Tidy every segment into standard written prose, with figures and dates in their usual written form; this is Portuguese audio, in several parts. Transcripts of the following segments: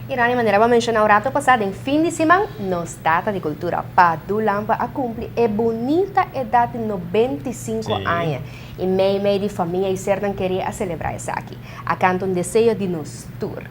Irani maneira mencionar o rato passado em fim de semana, nos data de cultura Padu Lampa a cumprir é bonita idade de 95 anos. E meio de família e certa queria celebrar isso aqui. A canto um desejo de nos tour.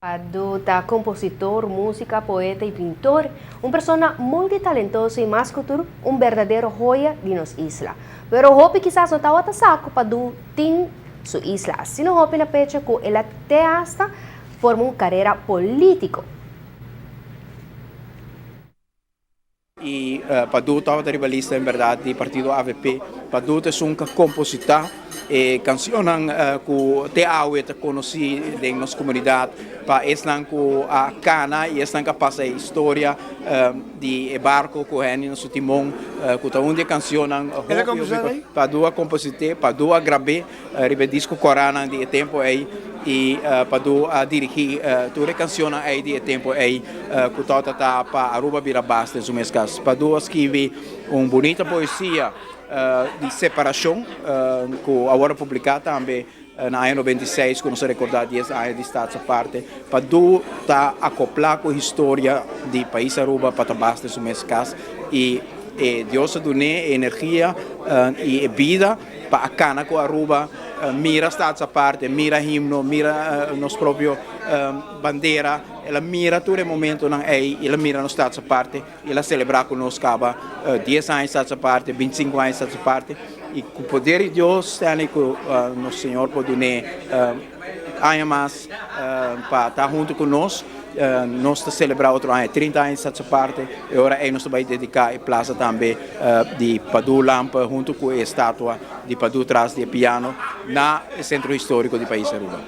Padu tá compositor, música, poeta e pintor, uma pessoa multitalentosa e mais futuro, verdadeiro joia de nossa isla. Pero hope quizás não tá outra saco Padu tem sua isla, se não hope na pecha que ela até hasta forma uma carreira política. E Padu estava rivalista in verità di partito AVP. Padu è un compositor e canciones que te awet conosci de nossa comunidade pa eslan ku a cana e eslan ka passa história di barco ku hen no su timon ku ta unde cancionan Padu a compositor Padu a grabe ribedisco corana di tempo aí e Padu a dirigir tutte canzoni aí di tempo aí ku tota ta pa Aruba Birabasta su mescas Padu a scrive bonita poesia di separação que agora publicada também na ano 96, quando se recordar 10 anos de Estado a parte, para do tá acoplar com a história do país Aruba para basta su mescas e Deus deu energia e vida para a cana com Aruba mira Estado a parte, mira himno, mira nosso próprio bandeira, ela mira todo momento não é, ela mira no Estado a parte, ela celebra conosco caba 10 anos Estado a parte, 25 anos Estado a parte e com o poder de Deus tem que nosso Senhor pode anos mais para estar junto conosco. Nós celebrar outro ano, 30 anos essa parte, e agora nós vamos dedicar a praça também de Padu Lampa, junto com a estátua de Padu atrás de piano, na centro histórico do país Aruba.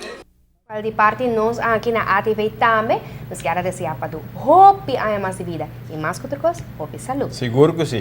De parte nós aqui na ATV também, nós queremos desejar Padu hope mais de vida e mais que outra coisa, hope saúde. Seguro que sim.